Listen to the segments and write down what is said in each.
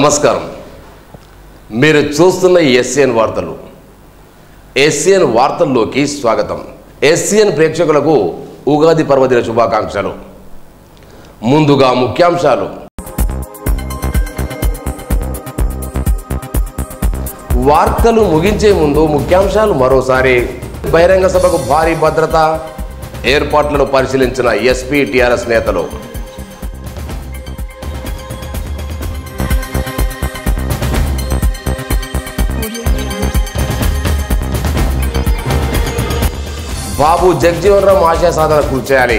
నమస్కారం. మీరు చూస్తున్న ఎస్సీఎన్ వార్తలు. ఎస్సీఎన్ వార్తల్లోకి స్వాగతం. ఎస్సీఎన్ ప్రేక్షకులకు ఉగాది పర్వదిన శుభాకాంక్షలు. ముందుగా ముఖ్యాంశాలు. వార్తలు ముగించే ముందు ముఖ్యాంశాలు మరోసారి. బహిరంగ సభకు భారీ భద్రత ఏర్పాట్లను పరిశీలించిన ఎస్పీ టీఆర్ఎస్ నేతలు. బాబు జగజీవన్ రామ్ ఆశయ సాధన కృషి చేయాలి.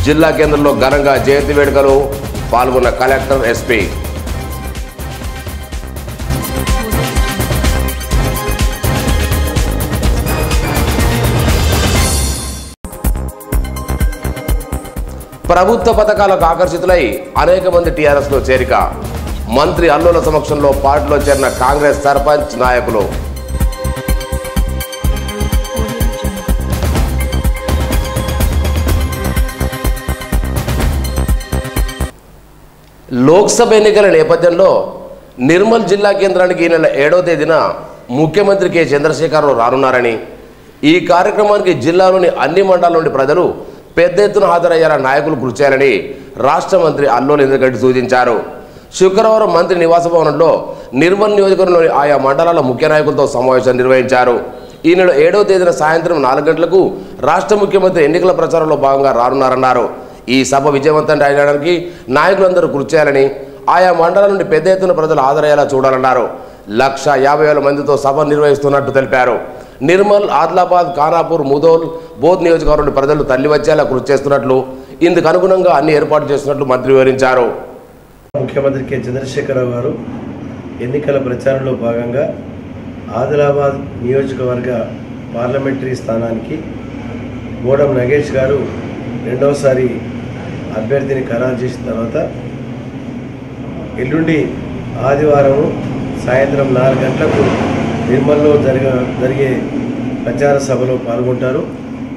జిల్లా కేంద్రంలో ఘనంగా జయంతి వేడుకలు పాల్గొన్న కలెక్టర్, ఎస్పీ. ప్రభుత్వ పథకాలకు ఆకర్షితులై అనేక మంది టీఆర్ఎస్లో చేరిక. మంత్రి అల్లుల సమక్షంలో పార్టీలో చేరిన కాంగ్రెస్ సర్పంచ్ నాయకులు. లోక్సభ ఎన్నికల నేపథ్యంలో నిర్మల్ జిల్లా కేంద్రానికి ఈ నెల 7వ తేదీన ముఖ్యమంత్రి కె చంద్రశేఖరరావు రానున్నారని, ఈ కార్యక్రమానికి జిల్లాలోని అన్ని మండలాల నుండి ప్రజలు పెద్ద ఎత్తున హాజరయ్యేలా నాయకులు కృషి చేయాలని రాష్ట్ర మంత్రి అల్లోల ఇంద్రగడ్డి సూచించారు. శుక్రవారం మంత్రి నివాస భవనంలో నిర్మల్ నియోజకవర్గంలోని ఆయా మండలాల ముఖ్య నాయకులతో సమావేశం నిర్వహించారు. ఈ నెల 7వ తేదీన సాయంత్రం 4 గంటలకు రాష్ట్ర ముఖ్యమంత్రి ఎన్నికల ప్రచారంలో భాగంగా రానున్నారన్నారు. ఈ సభ విజయవంతం చేయడానికి నాయకులందరూ కృషి చేయాలని, ఆయా మండలాల నుండి పెద్ద ఎత్తున ప్రజలు హాజరయ్యేలా చూడాలన్నారు. 150,000 మందితో సభ నిర్వహిస్తున్నట్టు తెలిపారు. నిర్మల్, ఆదిలాబాద్, ఖానాపూర్, ముదోల్, బోధ్ నియోజకవర్గం నుండి ప్రజలు తరలి వచ్చేలా కృషి చేస్తున్నట్లు, ఇందుకు అనుగుణంగా అన్ని ఏర్పాట్లు చేస్తున్నట్లు మంత్రి వివరించారు. ముఖ్యమంత్రి కె చంద్రశేఖరరావు గారు ఎన్నికల ప్రచారంలో భాగంగా ఆదిలాబాద్ నియోజకవర్గ పార్లమెంటరీ స్థానానికి గోడం నగేష్ గారు రెండవసారి అభ్యర్థిని ఖరారు చేసిన తర్వాత ఎల్లుండి ఆదివారం సాయంత్రం 4 గంటలకు నిర్మల్లో జరిగే ప్రచార సభలో పాల్గొంటారు.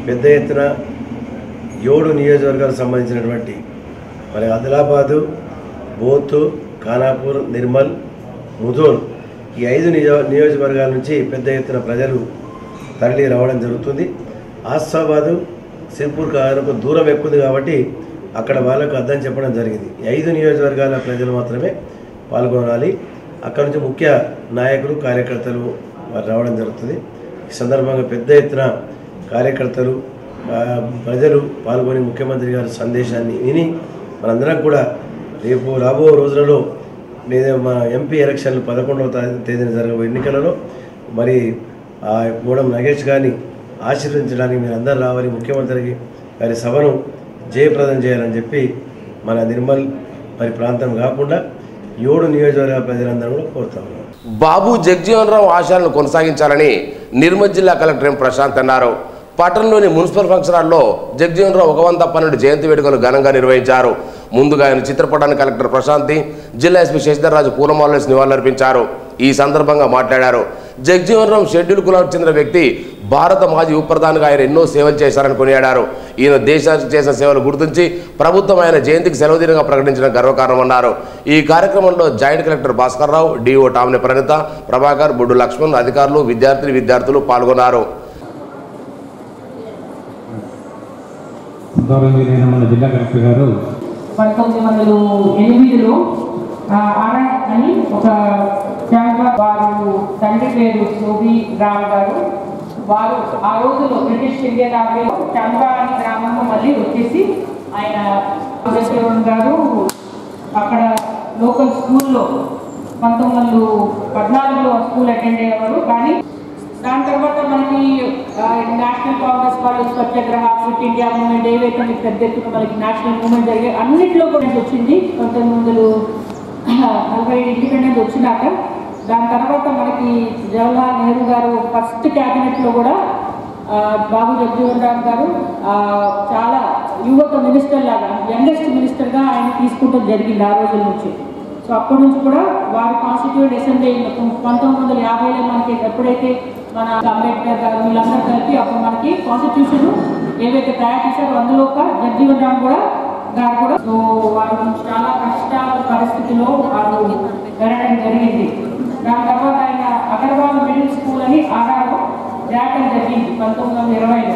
పెద్ద ఎత్తున 7 నియోజకవర్గాలకు సంబంధించినటువంటి మరి ఆదిలాబాదు, బోత్, ఖానాపూర్, నిర్మల్, ముదోల్ ఈ 5 నియోజకవర్గాల నుంచి పెద్ద ఎత్తున ప్రజలు తరలి రావడం జరుగుతుంది. ఆసిఫాబాదు, సిర్పూర్ కారణకు దూరం ఎక్కువ కాబట్టి అక్కడ వాళ్ళకు అర్థం చెప్పడం జరిగింది. 5 నియోజకవర్గాల ప్రజలు మాత్రమే పాల్గొనాలి. అక్కడ నుంచి ముఖ్య నాయకులు, కార్యకర్తలు వారు రావడం జరుగుతుంది. ఈ సందర్భంగా పెద్ద ఎత్తున కార్యకర్తలు, ప్రజలు పాల్గొని ముఖ్యమంత్రి గారి సందేశాన్ని విని మనందరం కూడా రేపు రాబో రోజులలో మన ఎంపీ ఎలక్షన్లు 11వ తేదీన జరగబోయే ఎన్నికలలో మరి గూడెం నగేష్ గారిని ఆశీర్వదించడానికి మీరు అందరూ రావాలి, ముఖ్యమంత్రికి వారి సభను జయప్రదం చేయాలని చెప్పి మన నిర్మల్ మరి ప్రాంతం కాకుండా 7 నియోజకవర్గాల ప్రజలందరూ కూడా కోరుతా ఉన్నారు. బాబు జగజీవన్ రామ్ ఆశయాలను కొనసాగించాలని నిర్మల్ జిల్లా కలెక్టర్ ఎం ప్రశాంత్ అన్నారు. పట్టణంలోని మున్సిపల్ ఫంక్షన్ హాల్లో జగజీవన్ రామ్ 112 జయంతి వేడుకలు ఘనంగా నిర్వహించారు. ముందుగా ఆయన చిత్రపటాన్ని కలెక్టర్ ప్రశాంతి, జిల్లా ఎస్పీ శశిధర్ రాజు పూలమాలవేసి నివాళులర్పించారు. ఈ సందర్భంగా మాట్లాడారు. జగజీవన్ రామ్ షెడ్యూల్ కులానికి చెందిన వ్యక్తి. భారత మాజీ ఉప ప్రధానిగా ఆయన ఎన్నో సేవలు చేశారని కొనియాడారు. ఈయన దేశానికి చేసిన సేవలు గుర్తించి ప్రభుత్వం ఆయన జయంతికి సెలవు దినంగా ప్రకటించడం గర్వకారణమన్నారు. ఈ కార్యక్రమంలో joint collector Bhaskar Rao, DO టామ్ని ప్రణీత, ప్రభాకర్, బొడ్డు లక్ష్మణ్, అధికారులు, విద్యార్థులు పాల్గొన్నారు. మన జిల్లా కలెక్టర్ గారు 1908లో అని ఒక వారు తండ్రి పేరు సోబి రామ్ గారు. వారు ఆ రోజులో బ్రిటిష్ ఇండియన్ ఆర్మీలో చంబా అనే గ్రామంలో మళ్ళీ వచ్చేసి ఆయన గారు అక్కడ లోకల్ స్కూల్లో 1914లో స్కూల్ అటెండ్ అయ్యేవారు. కానీ దాని తర్వాత మనకి నేషనల్ కాంగ్రెస్ వాళ్ళు సత్యాగ్రహ, క్విట్ ఇండియా మూవ్మెంట్ ఏవైతే పెద్ద ఎత్తున మనకి నేషనల్ మూవ్మెంట్ జరిగే అన్నింటిలో కూడా వచ్చింది. 1940 ఇండిపెండెన్స్ వచ్చినాక దాని తర్వాత మనకి జవహర్లాల్ నెహ్రూ గారు ఫస్ట్ క్యాబినెట్లో కూడా బాబు జగజీవన్ రామ్ గారు చాలా యువత మినిస్టర్ లాగా, యంగెస్ట్ మినిస్టర్గా ఆయన తీసుకుంటూ జరిగింది ఆ రోజుల నుంచి. సో అప్పటి నుంచి కూడా వారు కాన్స్టిట్యూట్ అసెంబ్లీ 1950లో మనకి ఎప్పుడైతే మన అంబేద్కర్ గారు వీళ్ళందరూ కలిపి అప్పుడు మనకి కాన్స్టిట్యూషన్ ఏవైతే తయారు చేశారో అందులో ఒక జగజీవన్ రామ్ కూడా గారు కూడా సో వారు చాలా కష్టాల పరిస్థితిలో వారు జరగడం జరిగింది. దాని తర్వాత ఆయన అగర్వాల్ మిడిల్ స్కూల్ అని ఆర్ఆర్ఓ జాతర జరిగింది 1920లో.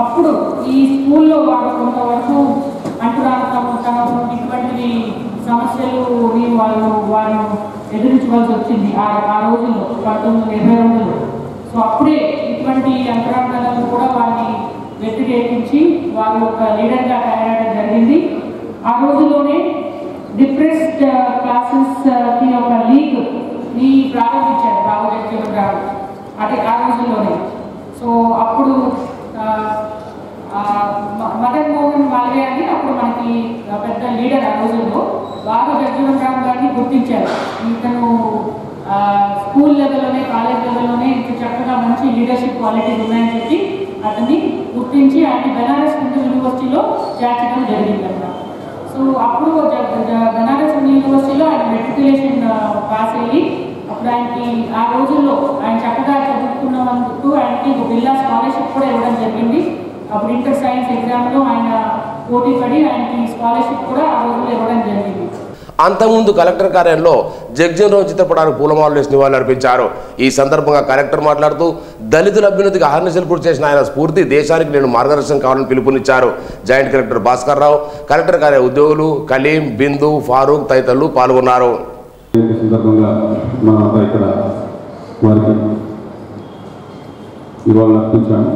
అప్పుడు ఈ స్కూల్లో వారు కొంతవరకు అంటురానితనం ఇటువంటివి సమస్యలు వారు ఎదురించవలసి వచ్చింది ఆ రోజుల్లో 1922లో. సో అప్పుడే ఇటువంటి అంటురానితనం కూడా వారిని వ్యతిరేకించి వారు ఒక లీడర్గా తయారవడం జరిగింది. ఆ రోజుల్లోనే డిప్రెస్డ్ క్లాసెస్కి ఒక లీగ్ని ప్రారంభించారు బాబు జగజీవన్ రావు. అదే ఆ రోజుల్లోనే. సో అప్పుడు మదన్ మోహన్ మాల్వే అని అప్పుడు మనకి పెద్ద లీడర్ ఆ రోజుల్లో బాబు జగజీవన్ రావు గారిని గుర్తించారు. ఇతను స్కూల్ లెవెల్లోనే కాలేజ్ లెవెల్లోనే ఇంత చక్కగా మంచి లీడర్షిప్ క్వాలిటీస్ ఉన్నాయని చెప్పి అతన్ని గుర్తించి ఆయన బెనారస్ హిందూ యూనివర్సిటీలో చేర్చడం జరిగిందన్నమాట. సో అప్పుడు బెనారస్ హిందూ యూనివర్సిటీలో ఆయన మెట్రికులేషన్ పాస్ అయ్యి అప్పుడు ఆయనకి ఆ రోజుల్లో ఆయన చక్కగా చదువుకున్నందుకు ఆయనకి ఒక బిర్లా స్కాలర్షిప్ కూడా ఇవ్వడం జరిగింది. అప్పుడు ఇంటర్ సైన్స్ ఎగ్జామ్లో ఆయన పోటీ పడి ఆయనకి స్కాలర్షిప్ కూడా ఆ రోజుల్లో ఇవ్వడం జరిగింది. అంతకుముందు కలెక్టర్ కార్యాలయంలో జగజీవన్ చిత్రపటానికి పూలమాలలు వేసి నివాళులర్పించారు. ఈ సందర్భంగా కలెక్టర్ మాట్లాడుతూ దళితుల అభ్యున్నతికి అహర్నిశలు కృషి చేసిన ఆయన స్ఫూర్తి దేశానికి నేను మార్గదర్శనం కావాలని పిలుపునిచ్చారు. జాయింట్ కలెక్టర్ భాస్కర్ రావు, కలెక్టర్ కార్యాలయ ఉద్యోగులు కలీం, బిందు, ఫారూక్ తదితరులు పాల్గొన్నారు. సందర్భంగా మనం ఇక్కడ వారికి ఇవాళ అర్పించాము.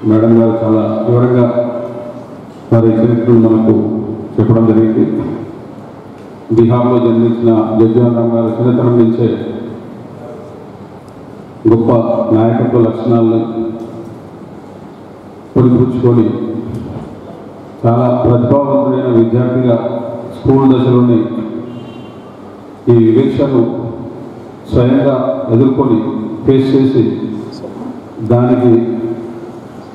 మేడం గారు చాలా వివరంగా వారి చరిత్రను మనకు చెప్పడం జరిగింది. బీహార్లో జన్మించిన జగజీవన్ రామ్ గారు చిన్నతనం నుంచే గొప్ప నాయకత్వ లక్షణాలను పొందుపుచ్చుకొని చాలా ప్రతిభావంతుడైన విద్యార్థిగా స్కూల్ దశలోనే ఈ వివక్షను స్వయంగా ఎదుర్కొని ఫేస్ చేసి దానికి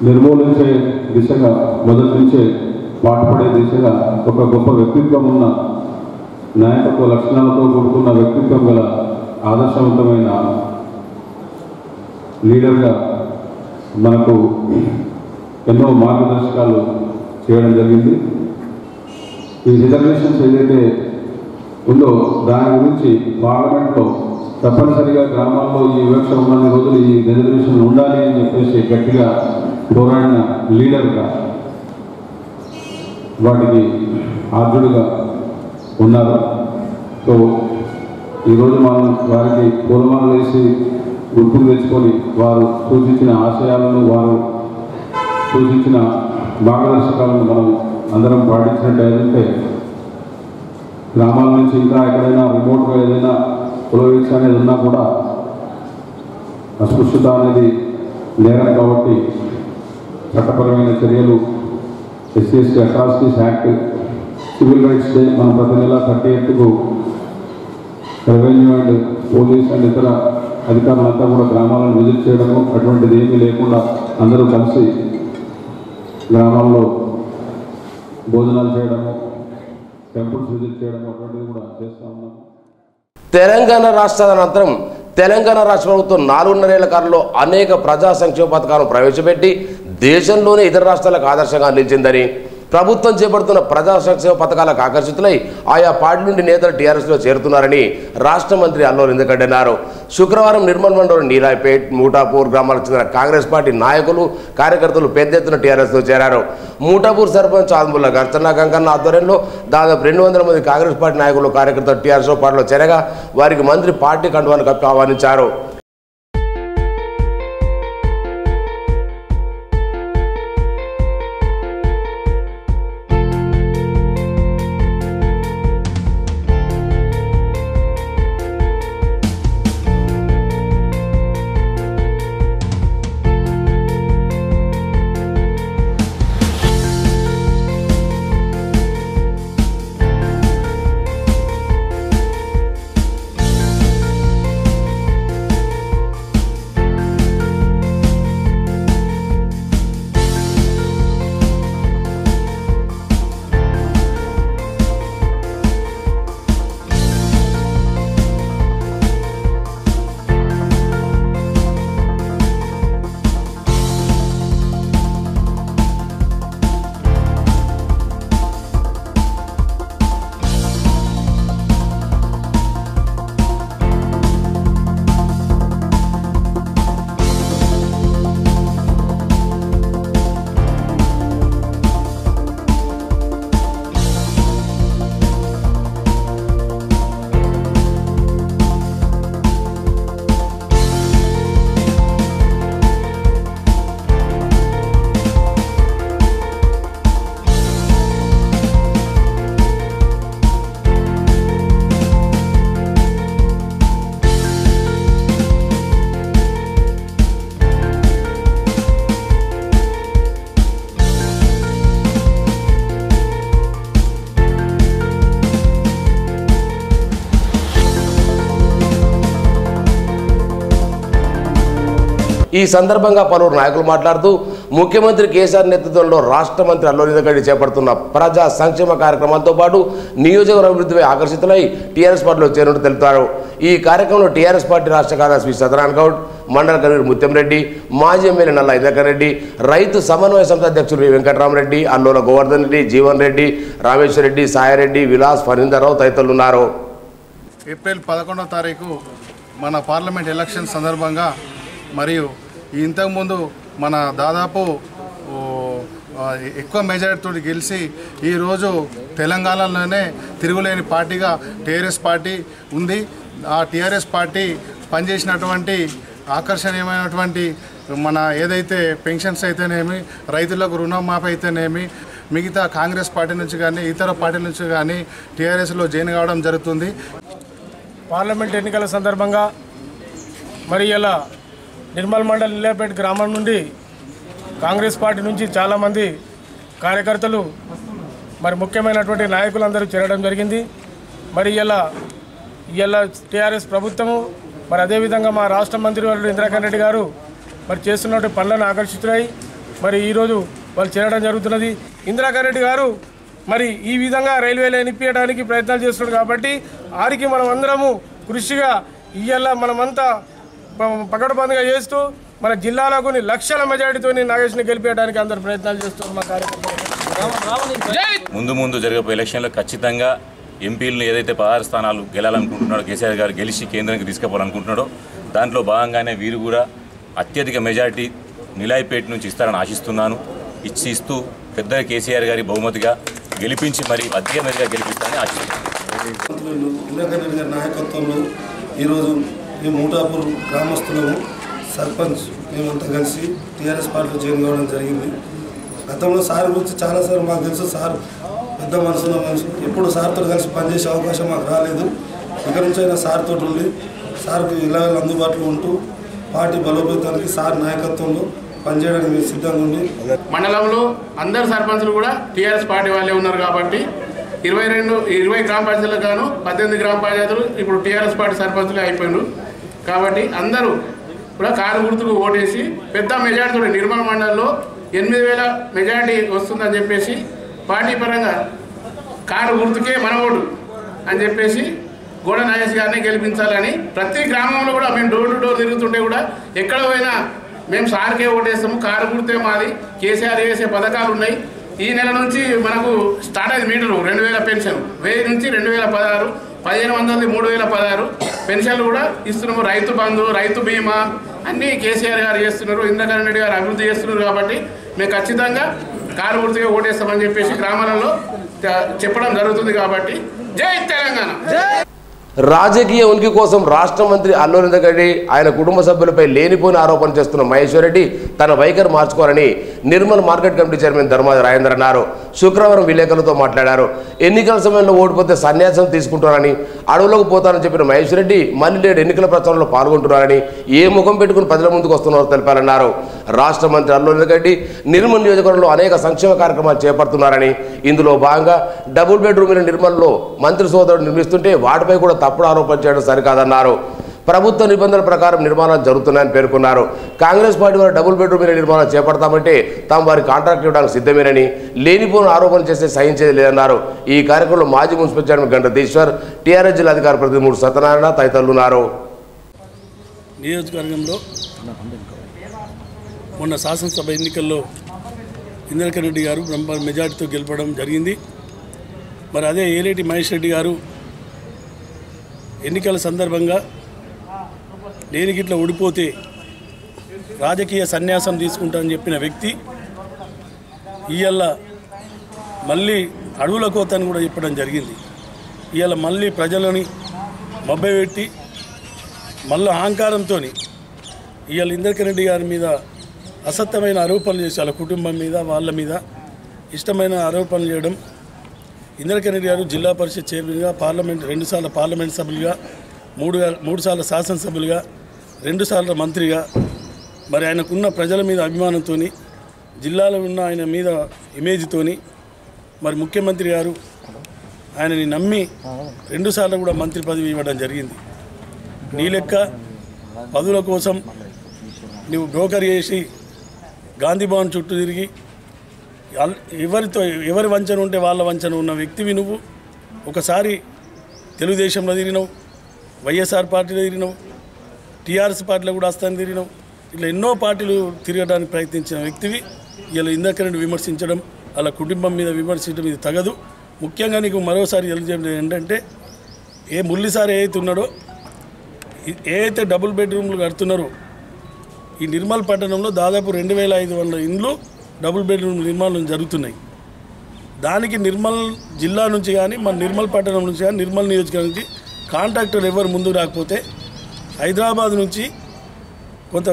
నిర్మూలించే దిశగా మొదటి నుంచే పాటుపడే దిశగా ఒక గొప్ప వ్యక్తిత్వం ఉన్న నాయకత్వ లక్షణాలతో కూడుకున్న వ్యక్తిత్వం గల ఆదర్శవంతమైన లీడర్గా మనకు ఎన్నో మార్గదర్శకాలు చేయడం జరిగింది. ఈ రిజర్వేషన్స్ ఏదైతే ఉందో దాని గురించి పార్లమెంట్లో తప్పనిసరిగా గ్రామాల్లో ఈ వివక్ష ఉన్న రోజులు ఈ రిజర్వేషన్ ఉండాలి అని చెప్పేసి గట్టిగా పోరాడిన లీడర్గా వాటికి ఆర్జుడుగా ఉన్నారు. సో ఈరోజు మనం వారికి పూలమాలలు వేసి గుర్తులు తెచ్చుకొని వారు సూచించిన ఆశయాలను వారు సూచించిన మార్గదర్శకాలను మనం అందరం పాటించినట్టు ఏదంటే గ్రామాల నుంచి ఇంకా ఎక్కడైనా రిమోట్గా ఏదైనా కులవిక్ష అనేది ఉన్నా కూడా అస్పృశ్యత అనేది నేరం కాబట్టి చట్టపరమైన చర్యలు SC atrocities act, civil rights day మనం ప్రతి నెల 38కు రెవెన్యూ అండ్ పోలీస్ అండ్ ఇతర అధికారులంతా కూడా గ్రామాలను విజిట్ చేయడము అటువంటిది ఏమీ లేకుండా అందరూ కలిసి గ్రామాల్లో భోజనాలు చేయడము, టెంపుల్స్ విజిట్ చేయడం అటువంటిది కూడా చేస్తూ ఉన్నాము. తెలంగాణ రాష్ట్ర అనంతరం తెలంగాణ రాష్ట్ర ప్రభుత్వం 4.5 ఏళ్ల కాలంలో అనేక ప్రజా సంక్షేమ పథకాలను ప్రవేశపెట్టి దేశంలోనే ఇతర రాష్ట్రాలకు ఆదర్శంగా నిలిచిందని, ప్రభుత్వం చేపడుతున్న ప్రజా సంక్షేమ పథకాలకు ఆకర్షితులై ఆయా పార్టీ నుండి నేతలు టీఆర్ఎస్లో చేరుతున్నారని రాష్ట్ర మంత్రి అల్లు ఇంద్రకరణ్ అన్నారు. శుక్రవారం నిర్మల్ మండలం నీలాయిపేట్, మూటాపూర్ గ్రామాలకు చెందిన కాంగ్రెస్ పార్టీ నాయకులు, కార్యకర్తలు పెద్ద ఎత్తున టీఆర్ఎస్లో చేరారు. మూటాపూర్ సర్పంచ్ ఆదిమూల గర్చన్న గంగన్న ఆధ్వర్యంలో దాదాపు 200 మంది కాంగ్రెస్ పార్టీ నాయకులు, కార్యకర్తలు టీఆర్ఎస్ పార్టీలో చేరగా వారికి మంత్రి పార్టీ కండువాను కప్పి ఆహ్వానించారు. ఈ సందర్భంగా పలువురు నాయకులు మాట్లాడుతూ ముఖ్యమంత్రి కేసీఆర్ నేతృత్వంలో రాష్ట్ర మంత్రి అల్లోలి గడ్డి చేపడుతున్న ప్రజా సంక్షేమ కార్యక్రమాలతో పాటు నియోజకవర్గ అభివృద్ధిపై ఆకర్షితులై టీఆర్ఎస్ పార్టీలో చేరినట్టు తెలుపుతారు. ఈ కార్యక్రమంలో టీఆర్ఎస్ పార్టీ రాష్ట్ర కార్యదర్శి సత్యనారాయణ గౌడ్, మండల కన్వీనర్ ముత్యంరెడ్డి, మాజీ ఎమ్మెల్యే నల్ల ఇంద్రకరణ్ రెడ్డి, రైతు సమన్వయ సంస్థ అధ్యక్షులు వెంకటరామరెడ్డి, అల్లోల గోవర్ధన్ రెడ్డి, జీవన్ రెడ్డి, రామేశ్వర రెడ్డి, సాయిరెడ్డి, విలాస్, ఫరీందర్రావు తదితరులు ఉన్నారు. ఏప్రిల్ 11వ తారీఖు మన పార్లమెంట్ ఎలక్షన్ సందర్భంగా మరియు ఇంతకుముందు మన దాదాపు ఎక్కువ మెజారిటీతో గెలిచి ఈరోజు తెలంగాణలోనే తిరుగులేని పార్టీగా టీఆర్ఎస్ పార్టీ ఉంది. ఆ టీఆర్ఎస్ పార్టీ పనిచేసినటువంటి ఆకర్షణీయమైనటువంటి మన ఏదైతే పెన్షన్స్ అయితేనేమి, రైతులకు రుణమాఫీ అయితేనేమి, మిగతా కాంగ్రెస్ పార్టీ నుంచి కానీ ఇతర పార్టీల నుంచి కానీ టీఆర్ఎస్లో జాయిన్ కావడం జరుగుతుంది. పార్లమెంట్ ఎన్నికల సందర్భంగా మరి ఇలా నిర్మల్ మండల్ నిలేపేట గ్రామం నుండి కాంగ్రెస్ పార్టీ నుంచి చాలామంది కార్యకర్తలు మరి ముఖ్యమైనటువంటి నాయకులందరూ చేరడం జరిగింది. మరి ఇలా టీఆర్ఎస్ ప్రభుత్వము మరి అదేవిధంగా మా రాష్ట్ర మంత్రివర్యులు ఇంద్రకరణ్ రెడ్డి గారు మరి చేస్తున్నటువంటి పనులను ఆకర్షితులై మరి ఈరోజు వాళ్ళు చేరడం జరుగుతున్నది. ఇంద్రకరణ్ రెడ్డి గారు మరి ఈ విధంగా రైల్వేలు ఎనిపించడానికి ప్రయత్నాలు చేస్తున్నారు కాబట్టి వారికి మనం అందరము కృషిగా ఇయ్యాల మనమంతా పకడ్బందీగా చేస్తూ మన జిల్లాలో కొన్ని లక్షల మెజారిటీతో నాగేష్ని గెలిపేయడానికి అందరు ప్రయత్నాలు చేస్తున్నారు మా కార్యకర్తలు. ముందు జరగబోయే ఎలక్షన్లో ఖచ్చితంగా ఎంపీలను ఏదైతే 16 స్థానాలు గెలాలనుకుంటున్నాడో కేసీఆర్ గారు గెలిచి కేంద్రానికి తీసుకుపోవాలనుకుంటున్నాడో దాంట్లో భాగంగానే వీరు కూడా అత్యధిక మెజారిటీ నిలాయిపేట నుంచి ఇస్తారని ఆశిస్తున్నాను. ఇస్తూ పెద్ద కేసీఆర్ గారి బహుమతిగా గెలిపించి మరి అధిక మెజారిటీగా గెలిపిస్తారని ఆశిస్తున్నాను. ఇంద్రకరణ్ రెడ్డి గారి నాయకత్వంలో ఈరోజు మేము మూటాపూర్ గ్రామస్తులము సర్పంచ్ మేమంతా కలిసి టీఆర్ఎస్ పార్టీలో జాయిన్ కావడం జరిగింది. గతంలో సార్ గురించి చాలాసార్లు మాకు తెలుసు, సార్ పెద్ద మనసులో ఎప్పుడు సార్తో కలిసి పనిచేసే అవకాశం మాకు రాలేదు. ఇక్కడ నుంచి అయినా సార్తో ఉండి సార్కి ఇలా అందుబాటులో ఉంటూ పార్టీ బలోపేతానికి సార్ నాయకత్వంలో పనిచేయడానికి మేము సిద్ధంగా ఉండి మండలంలో అందరు సర్పంచులు కూడా టీఆర్ఎస్ పార్టీ వాళ్ళే ఉన్నారు కాబట్టి 20 గ్రామ పంచాయతీలకు గాను 18 గ్రామ పంచాయతీలు ఇప్పుడు టీఆర్ఎస్ పార్టీ సర్పంచులే అయిపోయినారు. కాబట్టి అందరూ కూడా కారు గుర్తుకు ఓటేసి పెద్ద మెజార్టీతో నిర్మల్ మండలంలో 8,000 మెజార్టీ వస్తుందని చెప్పేసి పార్టీ పరంగా కారు గుర్తుకే మన ఓటు అని చెప్పేసి గోడ నాగేష్ గారిని గెలిపించాలని ప్రతి గ్రామంలో కూడా మేము డోర్ టు డోర్ తిరుగుతుంటే కూడా ఎక్కడ పోయినా మేము సార్కే ఓటేస్తాము, కారు గుర్తే మాది, కేసీఆర్ చేసే పథకాలు ఉన్నాయి. ఈ నెల నుంచి మనకు స్టార్ట్ అయింది మీటరు 2,000 పెన్షన్, 1000 నుంచి 2,016, 1,500 3,016 పెన్షన్లు కూడా ఇస్తున్నాము. రైతు బంధు, రైతు బీమా అన్నీ కేసీఆర్ గారు చేస్తున్నారు, ఇంద్రకరణ్ రెడ్డి గారు అభివృద్ధి చేస్తున్నారు. కాబట్టి మేము ఖచ్చితంగా కారు గుర్తుగా ఓటేస్తామని చెప్పేసి గ్రామాలలో చెప్పడం జరుగుతుంది. కాబట్టి జై తెలంగాణ. రాజకీయ ఉనికి కోసం రాష్ట్ర మంత్రి అల్లోలి గడ్డి ఆయన కుటుంబ సభ్యులపై లేనిపోయిన ఆరోపణలు చేస్తున్న మహేశ్వర్ రెడ్డి తన వైఖరి మార్చుకోవాలని Nirmal market committee chairman Dharmadi Rajender అన్నారు. శుక్రవారం విలేకరులతో మాట్లాడారు. ఎన్నికల సమయంలో ఓడిపోతే సన్యాసం తీసుకుంటారని, అడవులకు పోతానని చెప్పిన మహేశ్వర్ రెడ్డి మళ్ళీ నేడు ఎన్నికల ప్రచారంలో పాల్గొంటున్నారని, ఏ ముఖం పెట్టుకుని ప్రజల ముందుకు వస్తున్నారో తెలిపారన్నారు. రాష్ట్ర మంత్రి అల్లోలి గడ్డి నిర్మల్ నియోజకవర్గంలో అనేక సంక్షేమ కార్యక్రమాలు చేపడుతున్నారని, ఇందులో భాగంగా డబుల్ బెడ్రూమ్ నిర్మల్లో మంత్రి సోదరుడు నిర్మిస్తుంటే వాటిపై కూడా తప్పుడు ఆరోపణ చేయడం సరికాదన్నారు. ప్రభుత్వ నిబంధనల ప్రకారం నిర్మాణాలు జరుగుతున్నాయని పేర్కొన్నారు. కాంగ్రెస్ పార్టీ వారు డబుల్ బెడ్రూమ్ నిర్మాణం చేపడతామంటే తాము వారి కాంట్రాక్ట్ ఇవ్వడానికి సిద్ధమేనని, లేనిపోయిన ఆరోపణలు చేస్తే సహించేది లేదన్నారు. ఈ కార్యక్రమంలో మాజీ మున్సిపల్ చైర్మన్ గంటదీశ్వర్, టీఆర్ఎస్ జిల్లా అధికార ప్రతినిధి మూడు సత్యనారాయణ తదితరులు ఉన్నారు. నియోజకవర్గంలో మొన్న శాసనసభ ఎన్నికల్లో ఇంద్రకరణ్ రెడ్డి గారు బ్రహ్మ మెజార్టీతో గెలపడం జరిగింది. మరి అదే ఏలేటి మహేష్ రెడ్డి గారు ఎన్నికల సందర్భంగా నేను గిట్లా ఓడిపోతే రాజకీయ సన్యాసం తీసుకుంటానని చెప్పిన వ్యక్తి ఇవాళ మళ్ళీ అడవుల కోతని కూడా చెప్పడం జరిగింది. ఇవాళ మళ్ళీ ప్రజలని మభ్యపెట్టి మళ్ళీ అహంకారంతో ఇవాళ ఇంద్రకరణ్ రెడ్డి గారి మీద అసత్యమైన ఆరోపణలు చేసి వాళ్ళ కుటుంబం మీద వాళ్ళ మీద ఇష్టమైన ఆరోపణలు చేయడం. ఇంద్రకరణ్ రెడ్డి గారు జిల్లా పరిషత్ చైర్మన్గా, పార్లమెంట్ 2 సార్లు పార్లమెంట్ సభ్యులుగా, 3 సార్లు శాసనసభ్యులుగా, 2 సార్లు మంత్రిగా, మరి ఆయనకున్న ప్రజల మీద అభిమానంతో, జిల్లాలో ఉన్న ఆయన మీద ఇమేజ్తో మరి ముఖ్యమంత్రి గారు ఆయనని నమ్మి 2 సార్లు కూడా మంత్రి పదవి ఇవ్వడం జరిగింది. నీ లెక్క పదవుల కోసం నువ్వు బ్రోకర్ చేసి గాంధీ భవన్ చుట్టూ తిరిగి ఎవరి వంచన ఉంటే వాళ్ళ వంచన ఉన్న వ్యక్తివి నువ్వు. ఒకసారి తెలుగుదేశంలో తిరిగినావు, వైఎస్ఆర్ పార్టీలో తిరిగినావు, టీఆర్ఎస్ పార్టీలో కూడా వస్తాను తిరిగినావు. ఇట్లా ఎన్నో పార్టీలు తిరగడానికి ప్రయత్నించిన వ్యక్తివి. ఇలా ఇందాక విమర్శించడం, అలా కుటుంబం మీద విమర్శించడం ఇది తగదు. ముఖ్యంగా నీకు మరోసారి తెలియజేయడం ఏంటంటే, మురళీసారి ఏదైతే ఉన్నాడో, ఏదైతే డబుల్ బెడ్రూమ్లు కడుతున్నారో ఈ నిర్మల్ పట్టణంలో దాదాపు 2500 ఇండ్లు డబుల్ బెడ్రూమ్ నిర్మాణం జరుగుతున్నాయి. దానికి నిర్మల్ జిల్లా నుంచి కానీ మన నిర్మల్ పట్టణం నుంచి కానీ నిర్మల్ నియోజకవర్గం నుంచి కాంట్రాక్టర్ ఎవరు ముందుకు రాకపోతే హైదరాబాద్ నుంచి కొంత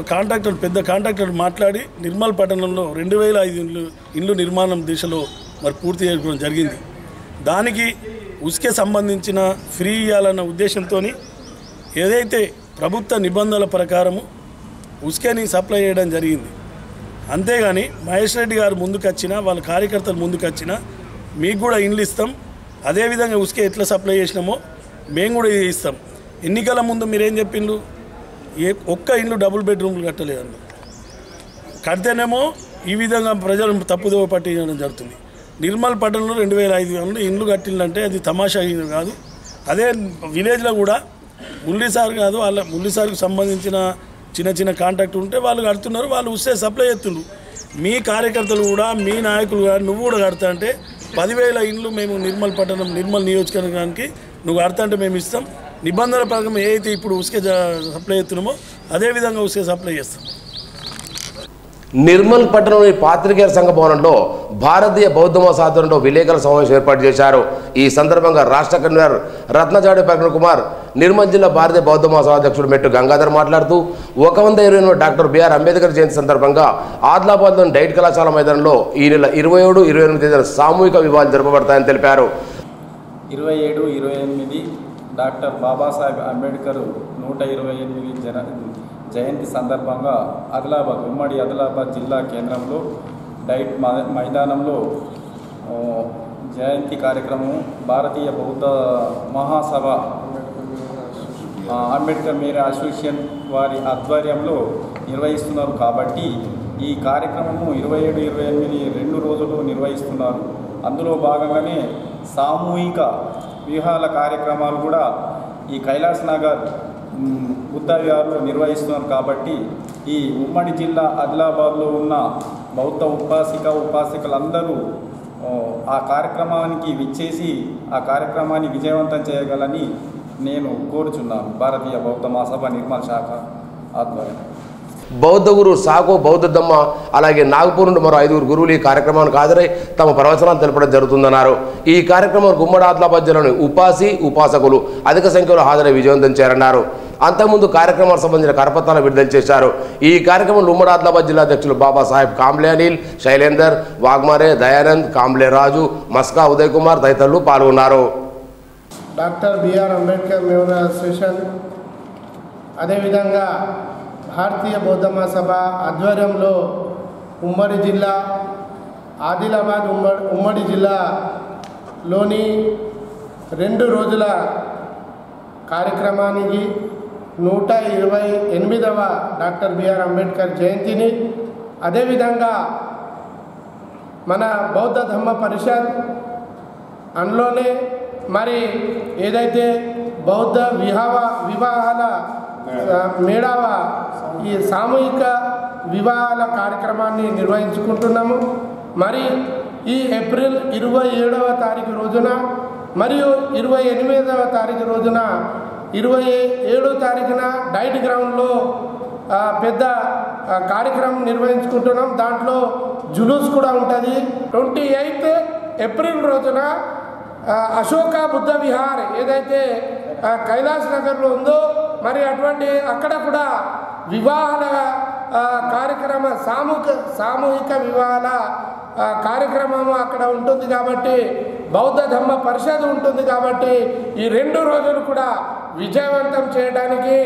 పెద్ద కాంట్రాక్టర్ మాట్లాడి నిర్మల్ పట్టణంలో 2500 ఇండ్లు నిర్మాణం దిశలో మరి పూర్తి చేసుకోవడం జరిగింది. దానికి ఉస్కే సంబంధించిన ఫ్రీ ఇవ్వాలన్న ఉద్దేశంతో ఏదైతే ప్రభుత్వ నిబంధనల ప్రకారము ఉస్కేని సప్లై చేయడం జరిగింది. అంతేగాని మహేష్ రెడ్డి గారు ముందుకొచ్చినా వాళ్ళ కార్యకర్తలు ముందుకొచ్చినా మీకు కూడా ఇండ్లు ఇస్తాం, అదేవిధంగా ఉస్కే ఎట్లా సప్లై చేసినామో మేము కూడా ఇస్తాం. ఎన్నికల ముందు మీరేం చెప్పిండ్రు? ఒక్క ఇండ్లు డబుల్ బెడ్రూమ్లు కట్టలేదన్న. కడితేనేమో ఈ విధంగా ప్రజలు తప్పుదోవ పట్టించడం జరుగుతుంది. నిర్మల్ పట్టణంలో 2500 ఇండ్లు కట్టిందంటే అది తమాషా కాదు. అదే విలేజ్లో కూడా మురళీసార్ కాదు, వాళ్ళ మురళీసార్కి సంబంధించిన చిన్న కాంట్రాక్ట్ ఉంటే వాళ్ళు కడుతున్నారు, వాళ్ళు వస్తే సప్లై చేస్తున్నారు. మీ కార్యకర్తలు కూడా, మీ నాయకులు కూడా, నువ్వు కూడా కడతా అంటే 10,000 ఇండ్లు మేము నిర్మల్ పట్టణం నిర్మల్ నియోజకవర్గానికి నువ్వు కడతా అంటే మేము ఇస్తాం. నిబంధనల ప్రకారం ఏదైతే ఇప్పుడు ఉస్కే సప్లై చేస్తున్నామో అదేవిధంగా ఉస్కే సప్లై చేస్తాం. నిర్మల్ పట్టణంలోని పాత్రికేయుల సంఘ భవనంలో భారతీయ బౌద్ధ మత ఆధ్వర్యంలో విలేకరుల సమావేశం ఏర్పాటు చేశారు. ఈ సందర్భంగా రాష్ట్ర కన్వీనర్ రత్నజాడి ప్రకటన కుమార్, నిర్మల్ జిల్లా భారతీయ బౌద్ధ మత అధ్యక్షుడు మెట్టు గంగాధర్ మాట్లాడుతూ 128 డాక్టర్ బిఆర్ అంబేద్కర్ జయంతి సందర్భంగా ఆదిలాబాద్లోని డైట్ కళాశాల మైదానంలో ఈ నెల 27, 28 తేదీన సామూహిక వివాహాలు జరపబడతాయని తెలిపారు. 27, 28 డాక్టర్ బాబాసాహెబ్ అంబేద్కర్ 128 జయంతి సందర్భంగా ఉమ్మడి ఆదిలాబాద్ జిల్లా కేంద్రంలో డైట్ మైదానంలో జయంతి కార్యక్రమం భారతీయ బౌద్ధ మహాసభ అంబేద్కర్ మేర అసోసియేషన్ వారి ఆధ్వర్యంలో నిర్వహిస్తున్నారు. కాబట్టి ఈ కార్యక్రమము 27, 28 2 రోజులు నిర్వహిస్తున్నారు. అందులో భాగంగానే సామూహిక వివాహాల కార్యక్రమాలు కూడా ఈ కైలాస్ నగర్ బుద్ధ విహార్లో నిర్వహిస్తున్నారు. కాబట్టి ఈ ఉమ్మడి జిల్లా ఆదిలాబాద్లో ఉన్న బౌద్ధ ఉపాసికలందరూ ఆ కార్యక్రమానికి విచ్చేసి ఆ కార్యక్రమాన్ని విజయవంతం చేయగలని నేను కోరుచున్నాను. భారతీయ బౌద్ధ మహాసభ నిర్మల్ శాఖ ఆధ్వర్యం. బౌద్ధ గురు సాకో బౌద్ధమ్మ అలాగే నాగపూర్ నుండి మరో 5 గురువులు ఈ కార్యక్రమానికి హాజరై తమ ప్రవచనాలు తెలపడం జరుగుతుందన్నారు. ఈ కార్యక్రమానికి ఉమ్మడి ఆదిలాబాద్ జిల్లాలోని ఉపాసకులు అధిక సంఖ్యలో హాజరై విజయవంతం చేయాలన్నారు. అంతకుముందు కార్యక్రమాలకు సంబంధించిన కరపత్రాలు విడుదల చేశారు. ఈ కార్యక్రమంలో ఉమ్మడి ఆదిలాబాద్ జిల్లా అధ్యక్షులు బాబాసాహెబ్ కాంబ్లే అనిల్, శైలేందర్, వాగ్మారే, దయానంద్, కాంబ్లే రాజు, మస్కా ఉదయ్ కుమార్ తదితరులు పాల్గొన్నారు. Doctor B R Ambedkar memorial association అదేవిధంగా భారతీయ బౌద్ధ మహాసభ ఆధ్వర్యంలో ఉమ్మడి జిల్లా ఆదిలాబాద్ ఉమ్మడి జిల్లాలోని 2 రోజుల కార్యక్రమానికి 128వ డాక్టర్ బిఆర్ అంబేద్కర్ జయంతిని, అదేవిధంగా మన బౌద్ధ ధమ్మ పరిషత్ అందులోనే మరి ఏదైతే బౌద్ధ వివాహాల మేడావ ఈ సామూహిక వివాహాల కార్యక్రమాన్ని నిర్వహించుకుంటున్నాము. మరి ఈ ఏప్రిల్ 27వ తారీఖు రోజున మరియు 28వ తారీఖు రోజున 27వ తారీఖున డైట్ గ్రౌండ్లో పెద్ద కార్యక్రమం నిర్వహించుకుంటున్నాం. దాంట్లో జులూస్ కూడా ఉంటుంది. 28 ఏప్రిల్ రోజున అశోక బుద్ధ విహార్ ఏదైతే కైలాస్ నగర్లో ఉందో మరి అటువంటి అక్కడ కూడా వివాహాల కార్యక్రమ సామూహిక వివాహాల కార్యక్రమం అక్కడ ఉంటుంది. కాబట్టి బౌద్ధ ధమ్మ పరిషత్ ఉంటుంది. కాబట్టి ఈ 2 రోజులు కూడా విజయవంతం చేయడానికి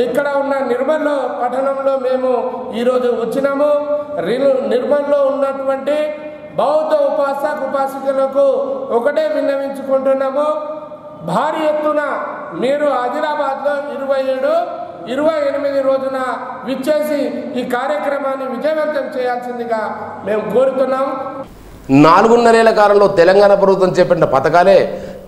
ఇక్కడ ఉన్న నిర్మల్ పట్టణంలో మేము ఈరోజు వచ్చినాము. నిర్మల్లో ఉన్నటువంటి బౌద్ధ ఉపాసకులకు ఒకటే విన్నవించుకుంటున్నాము. భారీ ఎత్తున మీరు ఆదిలాబాద్లో 27 28 రోజున విచ్చేసి ఈ కార్యక్రమాన్ని విజయవంతం చేయాల్సిందిగా మేము కోరుతున్నాం. 4.5 ఏళ్ల కాలంలో తెలంగాణ ప్రభుత్వం చేపట్టిన పథకాలే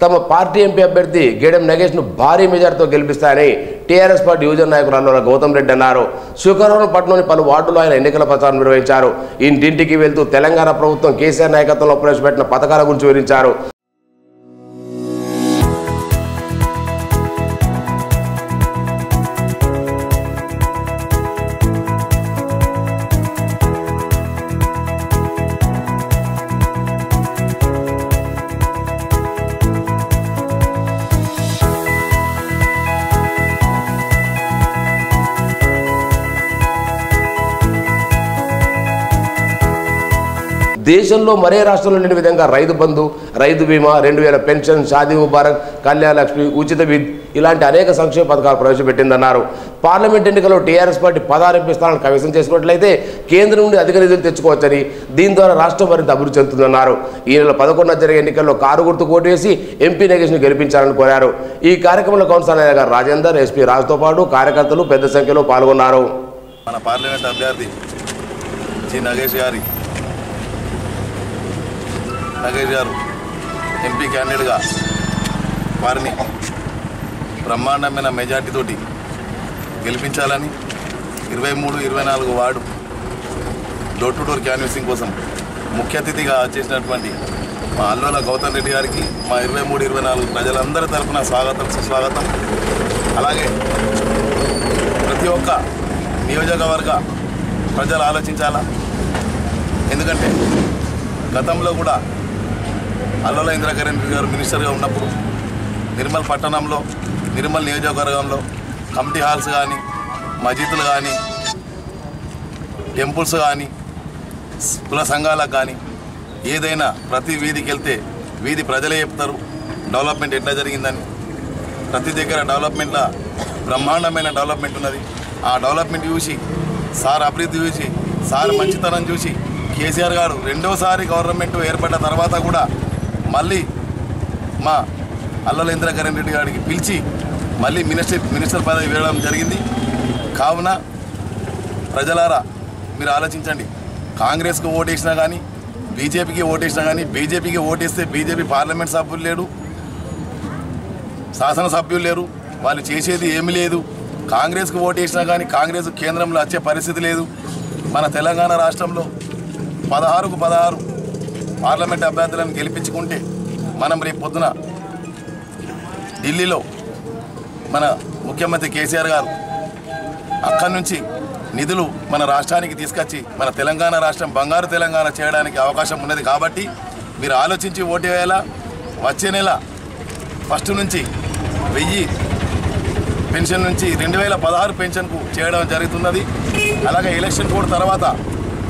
తమ పార్టీ ఎంపీ అభ్యర్థి గేడెం నగేష్ను భారీ మెజార్టీతో గెలిపిస్తాయని టీఆర్ఎస్ పార్టీ యువజన నాయకులు అల్లోల గౌతమ్ రెడ్డి అన్నారు. శుక్రవారం పట్టణంలోని పలు వార్డుల్లో ఆయన ఎన్నికల ప్రచారం నిర్వహించారు. ఇంటింటికి వెళ్తూ తెలంగాణ ప్రభుత్వం కేసీఆర్ నాయకత్వంలో ప్రవేశపెట్టిన పథకాల గురించి వివరించారు. దేశంలో మరే రాష్ట్రంలో లేని విధంగా రైతు బంధు, రైతు బీమా, 2000 పెన్షన్, షాదీ ముబారక్, కళ్యాణ లక్ష్మి, ఉచిత విద్య ఇలాంటి అనేక సంక్షేమ పథకాలు ప్రవేశపెట్టిందన్నారు. పార్లమెంట్ ఎన్నికల్లో టీఆర్ఎస్ పార్టీ 16 ఎంపీ స్థానాలను కైవసం చేసుకున్నట్లయితే కేంద్రం నుండి అధిక నిధులు తెచ్చుకోవచ్చని, దీని ద్వారా రాష్ట్రం మరింత అభివృద్ధి చెందుతుందన్నారు. ఈ నెల 11న జరిగే ఎన్నికల్లో కారు గుర్తు ఓటు వేసి ఎంపీ నగేష్ను గెలిపించాలని కోరారు. ఈ కార్యక్రమంలో కౌన్సిలర్ నాయకులు రాజేందర్, ఎస్పీ రాజుతో పాటు కార్యకర్తలు పెద్ద సంఖ్యలో పాల్గొన్నారు. మన పార్లమెంట్ అభ్యర్థి జి నగేష్ గారు ఎంపీ క్యాండిడేట్గా వారిని బ్రహ్మాండమైన మెజార్టీతోటి గెలిపించాలని 23, 24 ward door to door canvassing కోసం ముఖ్య అతిథిగా చేసినటువంటి మా అల్లోల గౌతమ్ రెడ్డి గారికి మా 23, 24 ప్రజలందరి తరఫున స్వాగతం, సుస్వాగతం. అలాగే ప్రతి ఒక్క నియోజకవర్గ ప్రజలు ఆలోచించాలా. ఎందుకంటే గతంలో కూడా అల్లోల ఇంద్రకరణ్ రెడ్డి గారు మినిస్టర్గా ఉన్నప్పుడు నిర్మల్ పట్టణంలో, నిర్మల్ నియోజకవర్గంలో కమిటీ హాల్స్ కానీ, మసీదులు కానీ, టెంపుల్స్ కానీ, కుల సంఘాలకు కానీ ఏదైనా ప్రతి వీధికి వెళ్తే వీధి ప్రజలే చెప్తారు డెవలప్మెంట్ ఎట్లా జరిగిందని. ప్రతి దగ్గర డెవలప్మెంట్లో బ్రహ్మాండమైన డెవలప్మెంట్ ఉన్నది. ఆ డెవలప్మెంట్ చూసి, సార్ అభివృద్ధి చూసి, సార్ మంచితనం చూసి కేసీఆర్ గారు రెండోసారి గవర్నమెంట్ ఏర్పడ్డ తర్వాత కూడా మళ్ళీ మా అల్లోల ఇంద్రకరణ్ రెడ్డి గారికి పిలిచి మళ్ళీ మినిస్టర్ పదవి వేయడం జరిగింది. కావున ప్రజలారా మీరు ఆలోచించండి. కాంగ్రెస్కు ఓటేసినా కానీ, బీజేపీకి ఓటేసినా కానీ, బీజేపీకి ఓటేస్తే బీజేపీ పార్లమెంట్ సభ్యులు లేరు, శాసనసభ్యులు లేరు, వాళ్ళు చేసేది ఏమీ లేదు. కాంగ్రెస్కు ఓటేసినా కానీ కాంగ్రెస్ కేంద్రంలో వచ్చే పరిస్థితి లేదు. మన తెలంగాణ రాష్ట్రంలో 16కు 16 పార్లమెంట్ అభ్యర్థులను గెలిపించుకుంటే మనం రేపు పొద్దున ఢిల్లీలో మన ముఖ్యమంత్రి కేసీఆర్ గారు అక్కడి నుంచి నిధులు మన రాష్ట్రానికి తీసుకొచ్చి మన తెలంగాణ రాష్ట్రం బంగారు తెలంగాణ చేయడానికి అవకాశం ఉన్నది. కాబట్టి మీరు ఆలోచించి ఓటు వేయాలా. వచ్చే నెల 1 నుంచి 1000 పెన్షన్ నుంచి 2016 పెన్షన్కు చేయడం జరుగుతున్నది. అలాగే ఎలక్షన్ కోడ్ తర్వాత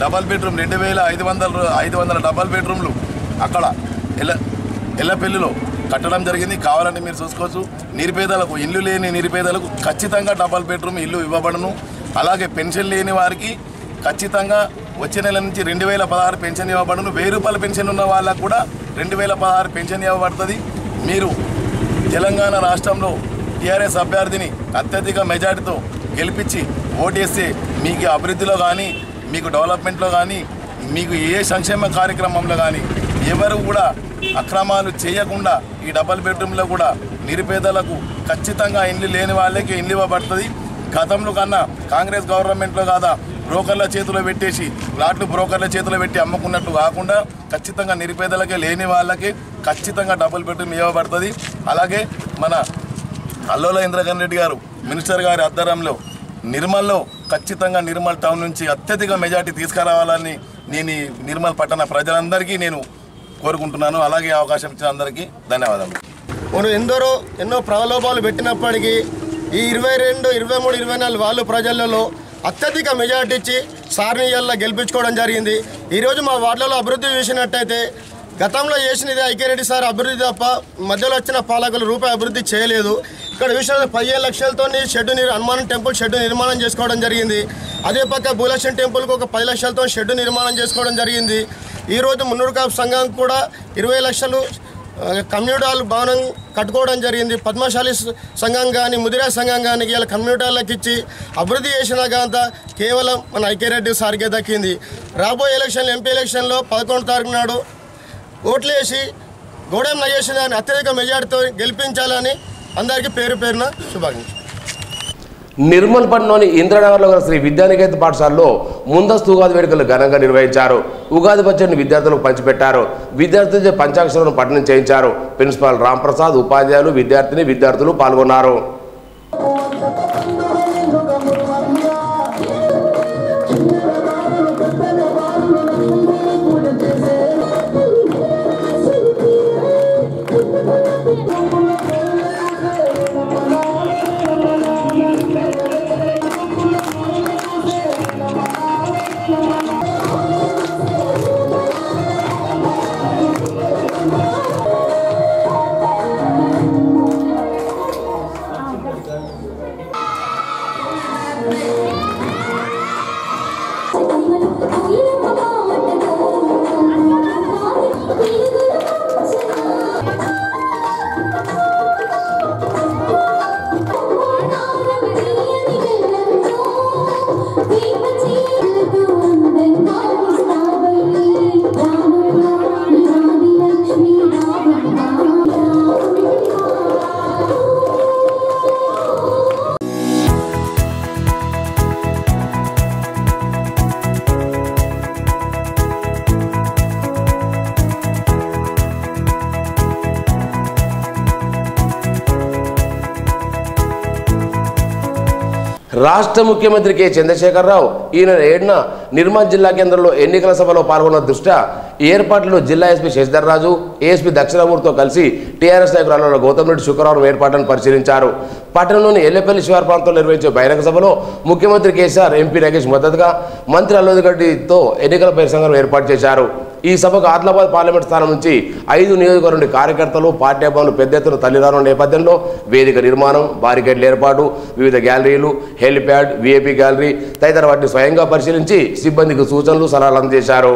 డబల్ బెడ్రూమ్ 2500 డబల్ బెడ్రూమ్లు అక్కడ ఎల్లపెల్లిలో కట్టడం జరిగింది. కావాలంటే మీరు చూసుకోవచ్చు. నిరుపేదలకు, ఇల్లు లేని నిరుపేదలకు ఖచ్చితంగా డబల్ బెడ్రూమ్ ఇల్లు ఇవ్వబడను. అలాగే పెన్షన్ లేని వారికి ఖచ్చితంగా వచ్చే నెల నుంచి 2016 పెన్షన్ ఇవ్వబడను. 1000 రూపాయల పెన్షన్ ఉన్న వాళ్ళకు కూడా 2016 పెన్షన్ ఇవ్వబడుతుంది. మీరు తెలంగాణ రాష్ట్రంలో టీఆర్ఎస్ అభ్యర్థిని అత్యధిక మెజార్టీతో గెలిపించి ఓటేస్తే మీకు అభివృద్ధిలో కానీ, మీకు డెవలప్మెంట్లో కానీ, మీకు ఏ సంక్షేమ కార్యక్రమంలో కానీ ఎవరు కూడా అక్రమాలు చేయకుండా ఈ డబల్ బెడ్రూమ్లో కూడా నిరుపేదలకు ఖచ్చితంగా ఇండ్లు లేని వాళ్ళకి ఇండ్లు ఇవ్వబడుతుంది. గతంలో కన్నా కాంగ్రెస్ గవర్నమెంట్లో కాదా బ్రోకర్ల చేతిలో పెట్టేసి ప్లాట్లు బ్రోకర్ల చేతిలో పెట్టి అమ్ముకున్నట్టు కాకుండా ఖచ్చితంగా నిరుపేదలకే, లేని వాళ్ళకి ఖచ్చితంగా డబుల్ బెడ్రూమ్ ఇవ్వబడుతుంది. అలాగే మన అల్లోల ఇంద్రకరణ్ రెడ్డి గారు మినిస్టర్ గారి ఆధ్వర్యంలో నిర్మల్లో ఖచ్చితంగా నిర్మల్ టౌన్ నుంచి అత్యధిక మెజార్టీ తీసుకురావాలని నేను నిర్మల్ పట్టణ ప్రజలందరికీ నేను కోరుకుంటున్నాను. అలాగే అవకాశం ఇచ్చిన అందరికీ ధన్యవాదాలు. మనం ఎన్నో ప్రలోభాలు పెట్టినప్పటికీ ఈ 22, 23, 24 వాళ్ళు ప్రజలలో అత్యధిక మెజార్టీ ఇచ్చి సార్ని ఇయ్యాల గెలిపించుకోవడం జరిగింది. ఈరోజు మా వార్డులలో అభివృద్ధి చూసినట్టయితే గతంలో చేసినది ఐక్యరెడ్డి సార్ అభివృద్ధి తప్ప మధ్యలో వచ్చిన పాలకులు రూపాయి అభివృద్ధి చేయలేదు. ఇక్కడ విషయంలో 15 లక్షలతో హనుమాన్ టెంపుల్ షెడ్ నిర్మాణం చేసుకోవడం జరిగింది. అదే పక్క భూలక్ష్మి టెంపుల్కి ఒక 10 లక్షలతో షెడ్ నిర్మాణం చేసుకోవడం జరిగింది. ఈరోజు మున్నూరు కాపు సంఘం కూడా 20 లక్షలు కమ్యూనిటీ హాల్ భవనం కట్టుకోవడం జరిగింది. పద్మశాలి సంఘం కానీ ముదిరా సంఘం కానీ ఇలా కమ్యూనిటీ హాల్కి ఇచ్చి అభివృద్ధి చేసిన కాంత కేవలం మన ఐక్యరెడ్డి సార్కే దక్కింది. రాబోయే ఎలక్షన్లు ఎంపీ ఎలక్షన్లో 11వ తారీఖు నాడు ఓట్లేసి గోడెం నగేష్ గారిని అత్యధిక మెజార్టీతో గెలిపించాలని అందరికీ పేరు పేరున శుభాకాంక్షలు. నిర్మల్పట్నంలోని ఇంద్రనగర్లో గల శ్రీ విద్యానికేతన్ పాఠశాలలో ముందస్తు ఉగాది వేడుకలు ఘనంగా నిర్వహించారు. ఉగాది పచ్చడిని విద్యార్థులకు పంచిపెట్టారు. విద్యార్థులచే పంచాక్షరాలను పఠనం చేయించారు. ప్రిన్సిపాల్ రాంప్రసాద్, ఉపాధ్యాయులు, విద్యార్థులు పాల్గొన్నారు. రాష్ట్ర ముఖ్యమంత్రి కె చంద్రశేఖరరావు ఈ నెల 7న నిర్మల్ జిల్లా కేంద్రంలో ఎన్నికల సభలో పాల్గొన్న దృష్ట్యా ఏర్పాట్లను జిల్లా ఎస్పీ శశిధర్ రాజు, ఏఎస్పీ దక్షిణామూర్తితో కలిసి టీఆర్ఎస్ నాయకులు గౌతమ్ రెడ్డి శుక్రవారం ఏర్పాట్లను పరిశీలించారు. పట్టణంలోని ఎల్లపల్లి శివారు ప్రాంతంలో నిర్వహించే బహిరంగ సభలో ముఖ్యమంత్రి కేసీఆర్, ఎంపీ నగేష్ మద్దతుగా మంత్రి అల్లోదిగడ్డితో ఎన్నికల బహిరంగ ఏర్పాటు చేశారు. ఈ సభకు ఆదిలాబాద్ పార్లమెంట్ స్థానం నుంచి 5 నియోజకవర్గ కార్యకర్తలు, పార్టీ అభిమానులు పెద్ద ఎత్తున తల్లిరానున్న నేపథ్యంలో వేదిక నిర్మాణం, బారికేడ్ల ఏర్పాటు, వివిధ గ్యాలరీలు, హెలిప్యాడ్, విఐపీ గ్యాలరీ తదితర వాటిని స్వయంగా పరిశీలించి సిబ్బందికి సూచనలు, సలహాలు అందజేశారు.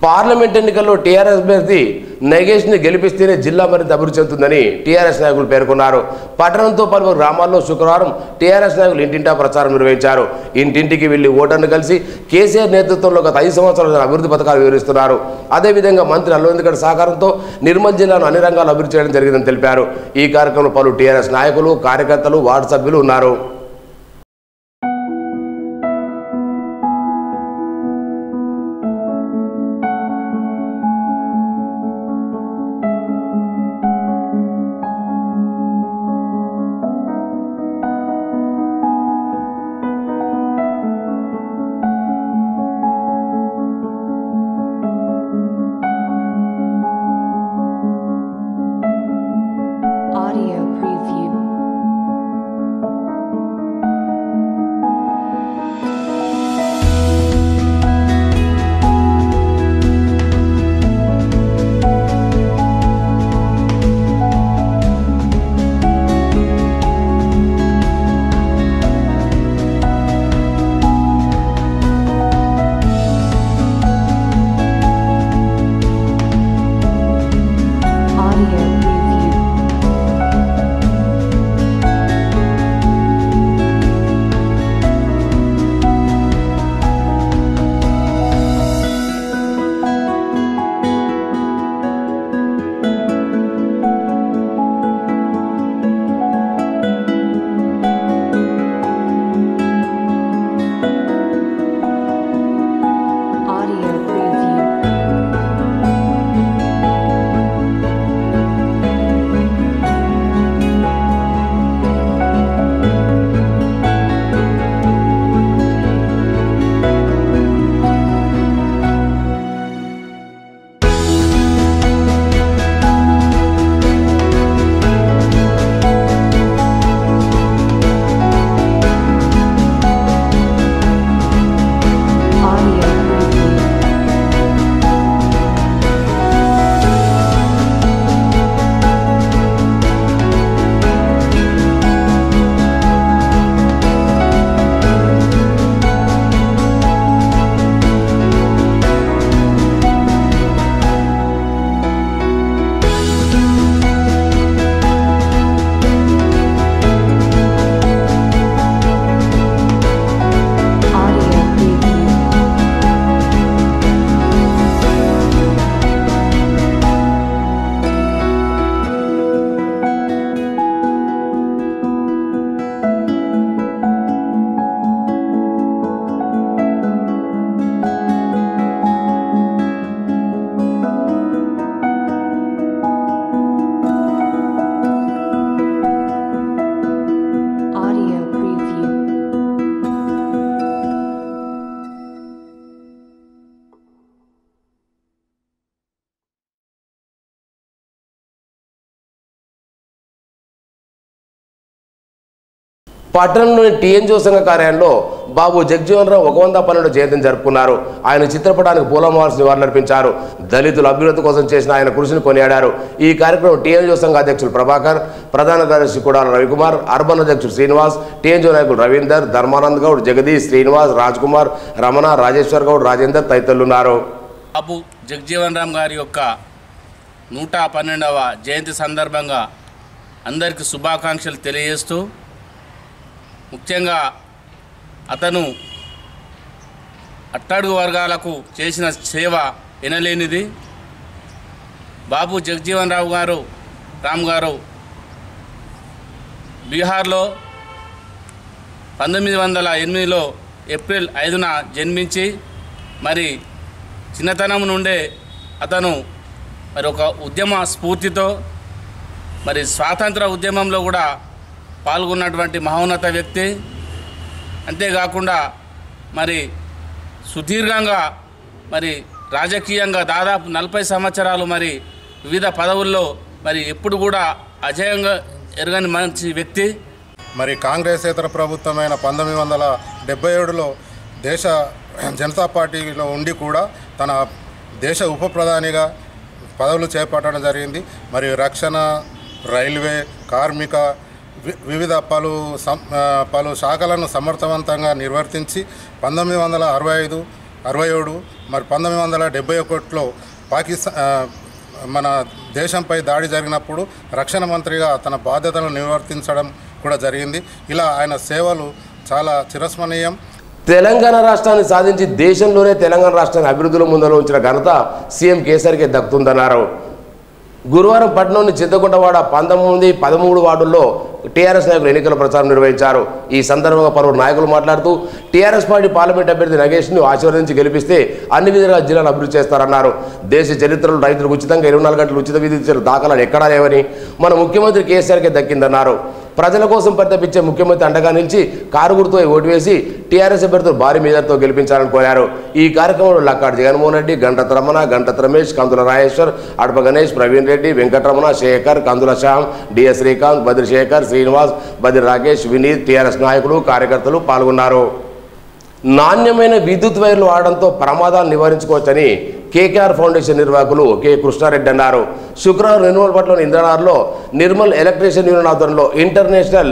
పార్లమెంట్ ఎన్నికల్లో టీఆర్ఎస్ అభ్యర్థి నగేష్ని గెలిపిస్తేనే జిల్లా మరింత అభివృద్ధి చెందుతుందని టీఆర్ఎస్ నాయకులు పేర్కొన్నారు. పట్టణంతో పలువురు గ్రామాల్లో శుక్రవారం టీఆర్ఎస్ నాయకులు ఇంటింటా ప్రచారం నిర్వహించారు. ఇంటింటికి వెళ్లి ఓటర్ను కలిసి కేసీఆర్ నేతృత్వంలో గత 5 సంవత్సరాల అభివృద్ధి పథకాలు వివరిస్తున్నారు. అదేవిధంగా మంత్రి అల్లోదిగడ్డి సహకారంతో నిర్మల్ జిల్లాను అన్ని రంగాలు అభివృద్ధి చేయడం జరిగిందని తెలిపారు. ఈ కార్యక్రమంలో పలు టీఆర్ఎస్ నాయకులు, కార్యకర్తలు, వార్డు సభ్యులు ఉన్నారు. పట్టణంలోని టీఎన్జిఓ సంఘ కార్యాలయంలో బాబు జగజీవన్ రావు 112వ జయంతిని జరుపుకున్నారు. ఆయన చిత్రపటానికి పూలమాలలు నివాళులర్పించారు. దళితుల అభ్యున్నతి కోసం చేసిన ఆయన కృషిని కొనియాడారు. ఈ కార్యక్రమం టీఎన్జిఓ సంఘ అధ్యక్షులు ప్రభాకర్, ప్రధాన కార్యదర్శి కుడాల రవికుమార్, అర్బన్ అధ్యక్షుడు శ్రీనివాస్, టీఎన్జిఓ నాయకులు రవీందర్, ధర్మానంద్ గౌడ్, జగదీష్, శ్రీనివాస్, రాజ్ కుమార్, రమణ, రాజేశ్వర్ గౌడ్, రాజేందర్ తదితరులున్నారు. బాబు జగజీవన్ రామ్ గారి యొక్క 112వ జయంతి సందర్భంగా అందరికీ శుభాకాంక్షలు తెలియజేస్తూ, ముఖ్యంగా అతను అట్టడుగు వర్గాలకు చేసిన సేవ ఎనలేనిది. బాబు జగజీవన్ రామ్ గారు బీహార్లో 1908లో ఏప్రిల్ 5న జన్మించి మరి చిన్నతనం నుండే అతను మరి ఒక ఉద్యమ స్ఫూర్తితో మరి స్వాతంత్ర ఉద్యమంలో కూడా పాల్గొన్నటువంటి మహోన్నత వ్యక్తి. అంతేకాకుండా మరి సుదీర్ఘంగా మరి రాజకీయంగా దాదాపు 40 సంవత్సరాలు మరి వివిధ పదవుల్లో మరి ఎప్పుడు కూడా అజయంగా ఎరగని మంచి వ్యక్తి. మరి కాంగ్రెసేతర ప్రభుత్వమైన 1977లో దేశ జనతా పార్టీలో ఉండి కూడా తన దేశ ఉప ప్రధానిగా పదవులు చేపట్టడం జరిగింది. మరి రక్షణ, రైల్వే, కార్మిక వివిధ పలు శాఖలను సమర్థవంతంగా నిర్వర్తించి 1965, 67 మరి 1971లో మన దేశంపై దాడి జరిగినప్పుడు రక్షణ మంత్రిగా తన బాధ్యతలను నిర్వర్తించడం కూడా జరిగింది. ఇలా ఆయన సేవలు చాలా చిరస్మరణీయం. తెలంగాణ రాష్ట్రాన్ని సాధించి దేశంలోనే తెలంగాణ రాష్ట్రాన్ని అభివృద్ధిలో ముందర ఉంచిన ఘనత సీఎం కేసీఆర్కే దక్కుతుందన్నారు. గురువారం పట్టణంలోని చింతకుంటవాడ 19, 13 వార్డుల్లో టీఆర్ఎస్ నాయకులు ఎన్నికల ప్రచారం నిర్వహించారు. ఈ సందర్భంగా పలువురు నాయకులు మాట్లాడుతూ టీఆర్ఎస్ పార్టీ పార్లమెంట్ అభ్యర్థి నగేష్ను ఆశీర్వదించి గెలిపిస్తే అన్ని విధాలుగా జిల్లాను అభివృద్ధి చేస్తారన్నారు. దేశ చరిత్రలో రైతులకు ఉచితంగా 24 గంటలు ఉచిత విద్యుత్ ఇచ్చిన దాఖలాలు ఎక్కడా లేవని మన ముఖ్యమంత్రి కేసీఆర్కే దక్కిందన్నారు. ప్రజల కోసం పరితపించే ముఖ్యమంత్రి అండగా నిలిచి కారు గుర్తుపై ఓటు వేసి టీఆర్ఎస్ అభ్యర్థులు భారీ మెజార్టీతో గెలిపించాలని కోరారు. ఈ కార్యక్రమంలో లక్కాడి జగన్మోహన్ రెడ్డి, గంటత రమణ, గంటత రమేష్, కందుల రాజేశ్వర్, అడప గణేష్, ప్రవీణ్ రెడ్డి, వెంకటరమణ, శేఖర్, కందుల శ్యామ్, డిఎస్ శ్రీకాంత్, బద్రి శేఖర్, శ్రీనివాస్, బద్రి రాకేష్, వినీత్, టీఆర్ఎస్ నాయకులు, కార్యకర్తలు పాల్గొన్నారు. నాణ్యమైన విద్యుత్ వైర్లు వాడడంతో ప్రమాదాలు నివారించుకోవచ్చని కేకేఆర్ ఫౌండేషన్ నిర్వాహకులు కె కృష్ణారెడ్డి అన్నారు. శుక్రవారం నిర్మల్పట్నంలోని ఇంద్రనార్లో నిర్మల్ ఎలక్ట్రీషియన్ యూనియన్ ఆధ్వర్యంలో ఇంటర్నేషనల్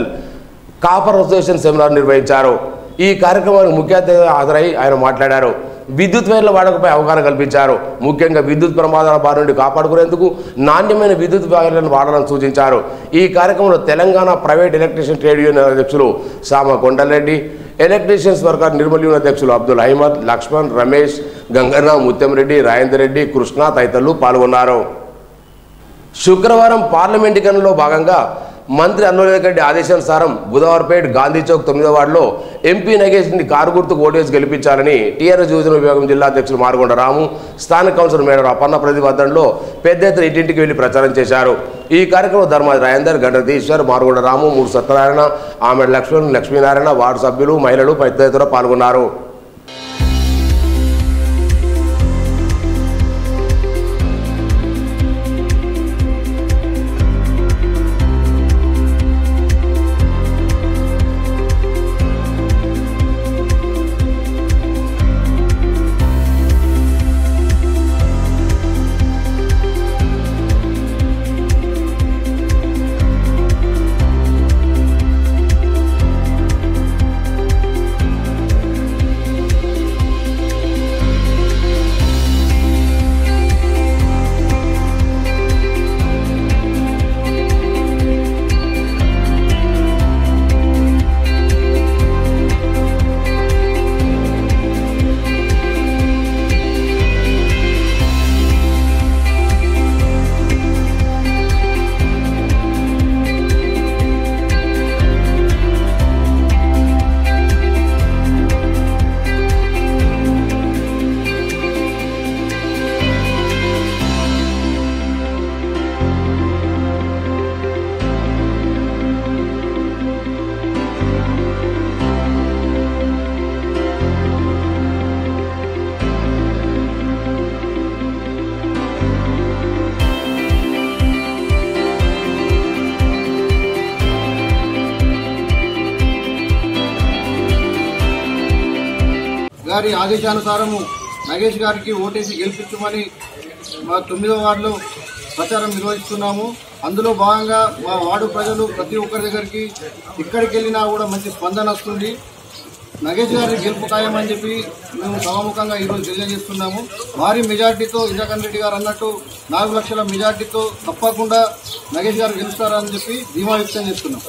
కాపర్ అసోసియేషన్ సెమినార్ నిర్వహించారు. ఈ కార్యక్రమానికి ముఖ్య అతిథిగా హాజరై ఆయన మాట్లాడారు. విద్యుత్ వైర్ల వాడకపై అవగాహన కల్పించారు. ముఖ్యంగా విద్యుత్ ప్రమాదాల బారి నుండి కాపాడుకునేందుకు నాణ్యమైన విద్యుత్ వైర్లను వాడాలని సూచించారు. ఈ కార్యక్రమంలో Telangana private electrician trade union అధ్యక్షులు సామ Kondal Reddy, electricians worker Nirmal union అధ్యక్షులు అబ్దుల్ అహ్మద్, లక్ష్మణ్, రమేష్, గంగన్న, ముత్యంరెడ్డి, రాజేందర్ రెడ్డి, కృష్ణ తదితరులు పాల్గొన్నారు. శుక్రవారం పార్లమెంటీకరణలో భాగంగా మంత్రి అన్వరేఖరెడ్డి ఆదేశానుసారం బుధవారపేట్, గాంధీ చౌక్ 9వ వార్డులో ఎంపీ నగేష్ని కారు గుర్తుకు ఓటు వేసి గెలిపించాలని టీఆర్ఎస్ యువజన విభాగం జిల్లా అధ్యక్షులు మారుగొండ రాము, స్థానిక కౌన్సిలర్ మేడ అపర్ణ ప్రదీప్ ఆధ్వర్యంలో పెద్ద ఎత్తున ఇంటింటికి వెళ్లి ప్రచారం చేశారు. ఈ కార్యక్రమంలో ధర్మాది రాజేందర్, గంటతీశ్వర్, మారుగొండ రాము, మూడు సత్యనారాయణ, ఆమెడ్ లక్ష్మణ్, లక్ష్మీనారాయణ, వార్డు సభ్యులు, మహిళలు పెద్ద ఎత్తున పాల్గొన్నారు. గారి ఆదేశానుసారము నగేష్ గారికి ఓటేసి గెలిపించమని మా 9వ వార్డులో ప్రచారం నిర్వహిస్తున్నాము. అందులో భాగంగా మా వార్డు ప్రజలు ప్రతి ఒక్కరి దగ్గరికి ఎక్కడికి వెళ్ళినా కూడా మంచి స్పందన వస్తుంది. నగేష్ గారి గెలుపు ఖాయమని చెప్పి మేము సభాముఖంగా ఈరోజు తెలియజేస్తున్నాము. భారీ మెజార్టీతో ఇంద్రకరణ్ రెడ్డి గారు అన్నట్టు 4 లక్షల మెజార్టీతో తప్పకుండా నగేష్ గారు గెలుస్తారని చెప్పి ధీమా వ్యక్తం చేస్తున్నాం.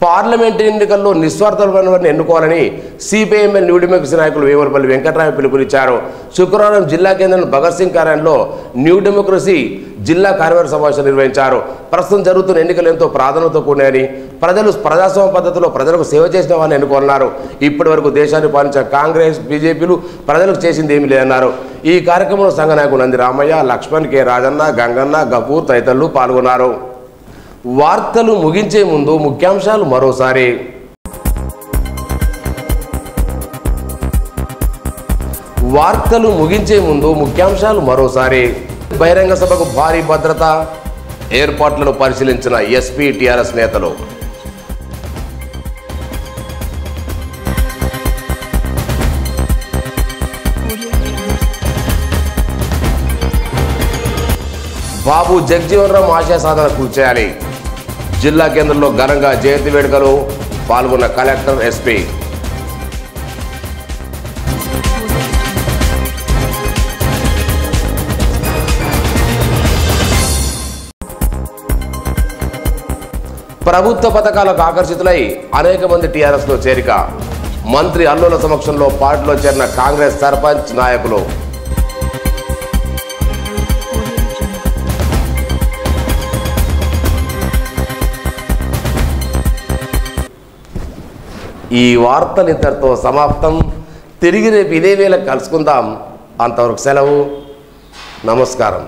పార్లమెంటు ఎన్నికల్లో నిస్వార్థమైన వారిని ఎన్నుకోవాలని సిపిఐఎంఎల్ న్యూ డెమోక్రసీ నాయకులు వేమరపల్లి వెంకటరామ పిలుపునిచ్చారు. శుక్రవారం జిల్లా కేంద్రం భగత్ సింగ్ కార్యాలయంలో న్యూ డెమోక్రసీ జిల్లా కార్యవర్గ సమావేశం నిర్వహించారు. ప్రస్తుతం జరుగుతున్న ఎన్నికలు ఎంతో ప్రాధాన్యత కూడినాయని, ప్రజలు ప్రజాస్వామ్య పద్ధతిలో ప్రజలకు సేవ చేసిన వారిని ఎన్నుకోన్నారు. ఇప్పటి వరకు దేశాన్ని పాలించిన కాంగ్రెస్ బీజేపీలు ప్రజలకు చేసింది ఏమీ లేదన్నారు. ఈ కార్యక్రమంలో సంఘ నాయకులు నంది రామయ్య, లక్ష్మణ్, కె రాజన్న, గంగన్న, గపూర్ తదితరులు పాల్గొన్నారు. వార్తలు ముగించే ముందు ముఖ్యాంశాలు మరోసారి. బహిరంగ సభకు భారీ భద్రత ఏర్పాట్లను పరిశీలించిన ఎస్పీ టీఆర్ఎస్ నేతలు. బాబు జగజీవన్ రామ్ ఆశయ సాధన కృషి చేయాలి. జిల్లా కేంద్రంలో ఘనంగా జయంతి వేడుకలు పాల్గొన్న కలెక్టర్, ఎస్పీ. ప్రభుత్వ పథకాలకు ఆకర్షితులై అనేక మంది టీఆర్ఎస్లో చేరిక. మంత్రి అల్లుల సమక్షంలో పార్టీలో చేరిన కాంగ్రెస్ సర్పంచ్ నాయకులు. ఈ వార్తలు ఇంతటితో సమాప్తం. తిరిగి రేపు ఇదే వేళ కలుసుకుందాం. అంతవరకు సెలవు. నమస్కారం.